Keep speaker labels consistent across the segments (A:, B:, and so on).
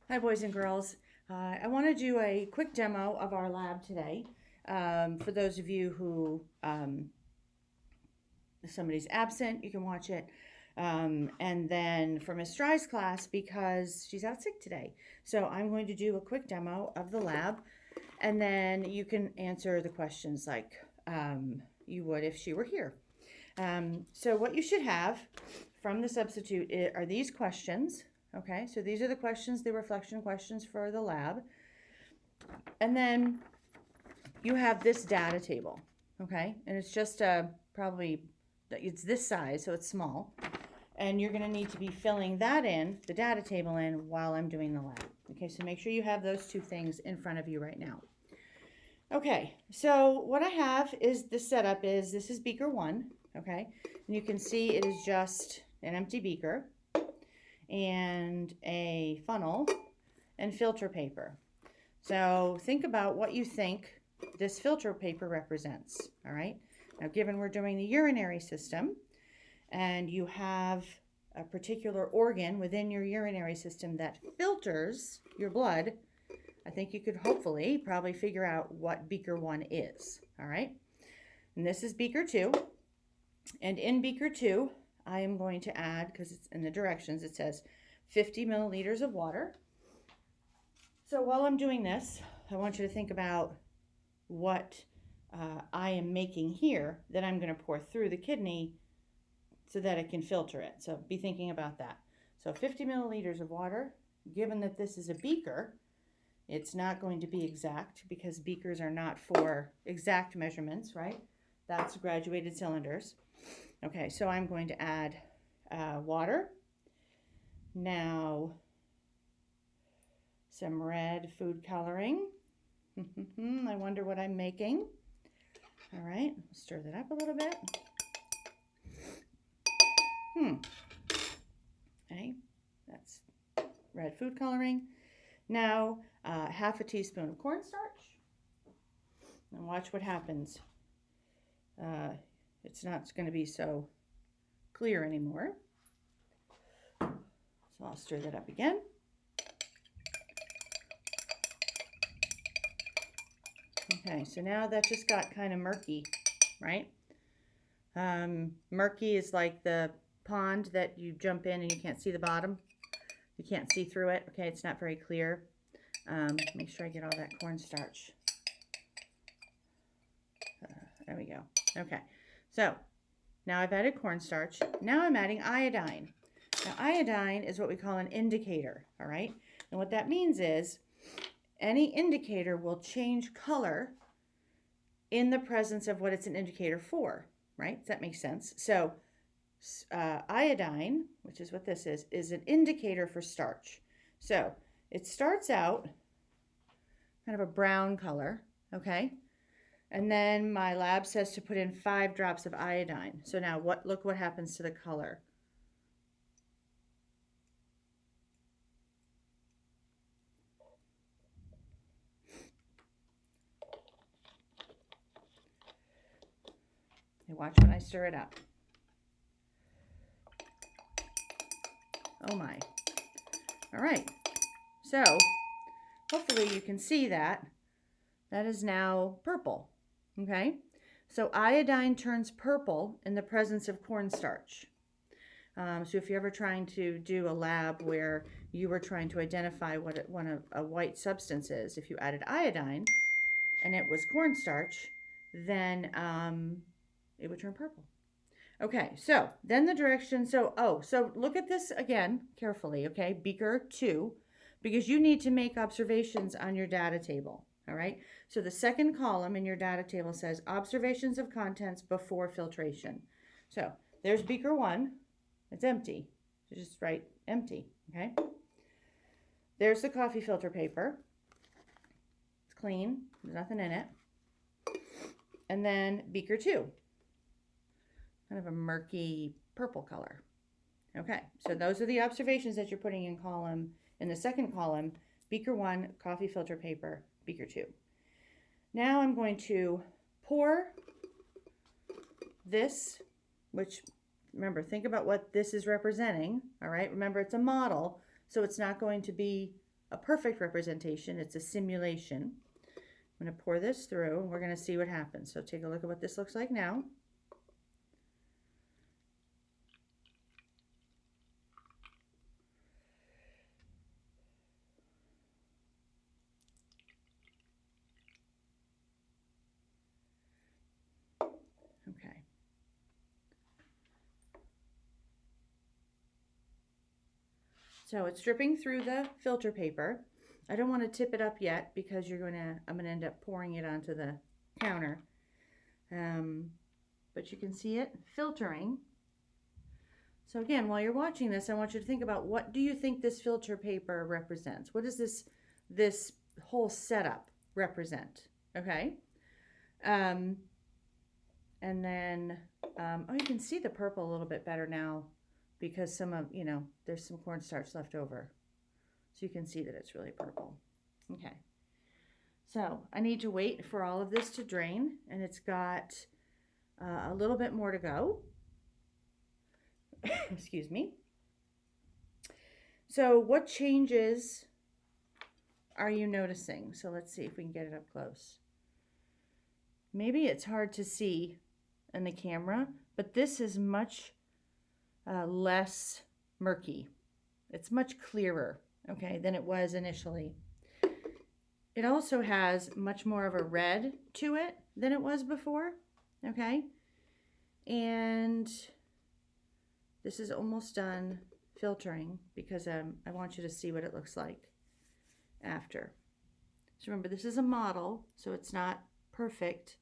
A: Hi, boys and girls. I want to do a quick demo of our lab today. For those of you who, if somebody's absent, you can watch it. And then for Miss Dry's class, because she's out sick today. So I'm going to do a quick demo of the lab, and then you can answer the questions like you would if she were here. So what you should have from the substitute are these questions. Okay, so these are the questions, the reflection questions for the lab. And then you have this data table, okay? And it's just probably, it's this size, so it's small. And you're gonna need to be filling that in, the data table in, while I'm doing the lab. Okay, so make sure you have those two things in front of you right now. Okay, so what I have is the setup is, this is beaker one, okay? And you can see it is just an empty beaker and a funnel and filter paper. So think about what you think this filter paper represents, all right? Now, given we're doing the urinary system and you have a particular organ within your urinary system that filters your blood, I think you could hopefully probably figure out what beaker one is, all right? And this is beaker two. And in beaker two, I am going to add, because it's in the directions, it says 50 milliliters of water. So while I'm doing this, I want you to think about what I am making here that I'm going to pour through the kidney so that it can filter it. So be thinking about that. So 50 milliliters of water, given that this is a beaker, it's not going to be exact because beakers are not for exact measurements, right? That's graduated cylinders. Okay, so I'm going to add water. Now, some red food coloring. I wonder what I'm making. All right, stir that up a little bit. Okay, that's red food coloring. Now, half a teaspoon of cornstarch. And watch what happens. It's not going to be so clear anymore. So I'll stir that up again. Okay, so now that just got kind of murky, right? Murky is like the pond that you jump in and you can't see the bottom. You can't see through it. Okay, it's not very clear. Make sure I get all that cornstarch. There we go. Okay, so now I've added cornstarch. Now I'm adding iodine. Now iodine is what we call an indicator, all right? And what that means is any indicator will change color in the presence of what it's an indicator for, right? Does that make sense? So iodine, which is what this is an indicator for starch. So it starts out kind of a brown color, okay? And then my lab says to put in 5 drops of iodine. So now look what happens to the color. You watch when I stir it up. Oh my. All right. So hopefully you can see that. That is now purple. Okay. So iodine turns purple in the presence of cornstarch. So if you're ever trying to do a lab where you were trying to identify what a white substance is, if you added iodine and it was cornstarch, then it would turn purple. Okay, so then the direction, so look at this again carefully, okay? Beaker 2, because you need to make observations on your data table, all right? So the second column in your data table says observations of contents before filtration. So there's beaker 1, it's empty. So just write empty, okay? There's the coffee filter paper. It's clean, there's nothing in it. And then beaker 2. Kind of a murky purple color. Okay, so those are the observations that you're putting in the second column, beaker 1, coffee filter paper, beaker 2. Now I'm going to pour this, which, remember, think about what this is representing, all right? Remember, it's a model, so it's not going to be a perfect representation. It's a simulation. I'm going to pour this through and we're going to see what happens. So take a look at what this looks like now. Okay. So it's dripping through the filter paper. I don't want to tip it up yet because I'm going to end up pouring it onto the counter. But you can see it filtering. So again, while you're watching this, I want you to think about, what do you think this filter paper represents? What does this whole setup represent? Okay. And then, oh, you can see the purple a little bit better now because there's some cornstarch left over. So you can see that it's really purple. Okay. So I need to wait for all of this to drain, and it's got a little bit more to go. Excuse me. So what changes are you noticing? So let's see if we can get it up close. Maybe it's hard to see in the camera, but this is much less murky. It's much clearer, okay, than it was initially. It also has much more of a red to it than it was before, okay? And this is almost done filtering because I want you to see what it looks like after. So remember, this is a model, so it's not perfect.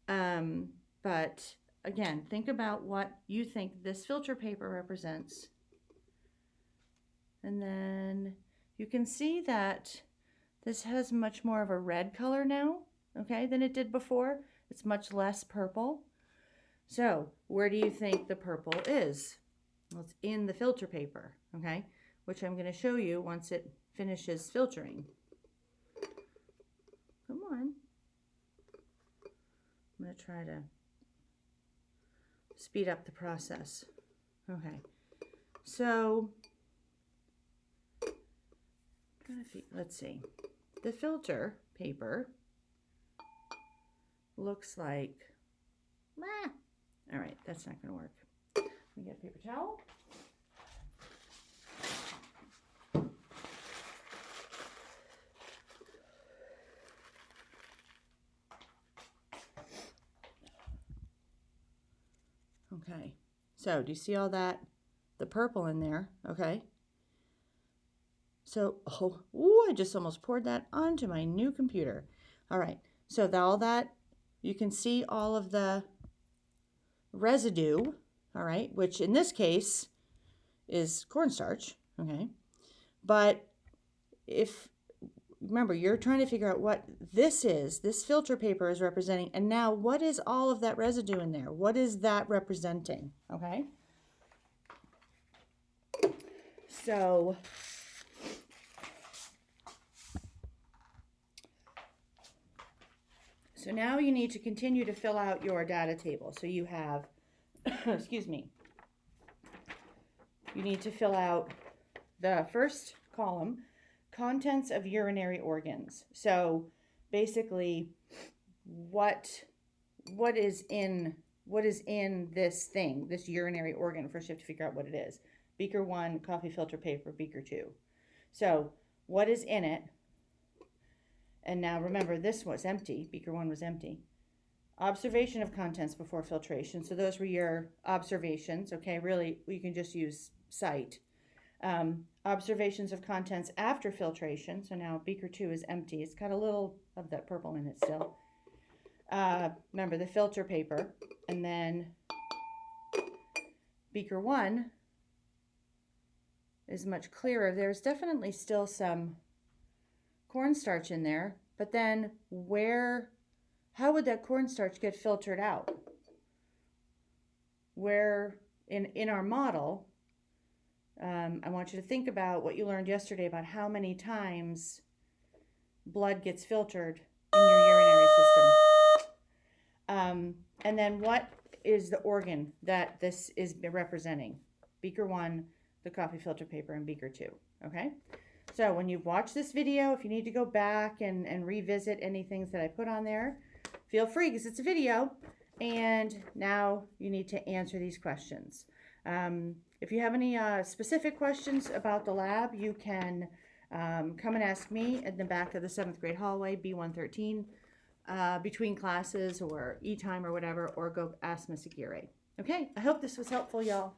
A: But again, think about what you think this filter paper represents. And then you can see that this has much more of a red color now, okay, than it did before. It's much less purple. So where do you think the purple is? Well, it's in the filter paper, okay, which I'm going to show you once it finishes filtering. Come on. I'm going to try to speed up the process. Okay, so let's see. The filter paper looks like, all right, that's not going to work. Let me get a paper towel. Okay, so do you see all that, the purple in there? Okay. So, I just almost poured that onto my new computer. All right, so all that, you can see all of the residue, all right, which in this case is cornstarch, okay? But remember, you're trying to figure out what this filter paper is representing, and now what is all of that residue in there? What is that representing, okay? So now you need to continue to fill out your data table. So you have, excuse me, you need to fill out the first column, contents of urinary organs. So basically, what is in this thing, this urinary organ? First, you have to figure out what it is. Beaker 1, coffee filter paper, beaker 2. So what is in it? And now remember, this was empty. Beaker 1 was empty. Observation of contents before filtration. So those were your observations. Okay, really, you can just use sight. Observations of contents after filtration. So now beaker 2 is empty. It's got a little of that purple in it still. Remember the filter paper. And then beaker 1 is much clearer. There's definitely still some cornstarch in there, but then how would that cornstarch get filtered out? Where in our model, I want you to think about what you learned yesterday about how many times blood gets filtered in your urinary system. And then what is the organ that this is representing? Beaker 1, the coffee filter paper, and beaker 2, okay? So when you've watched this video, if you need to go back and revisit any things that I put on there, feel free because it's a video. And now you need to answer these questions. If you have any specific questions about the lab, you can come and ask me in the back of the 7th grade hallway, B113, between classes or e-time or whatever, or go ask Miss Aguirre. Okay, I hope this was helpful, y'all.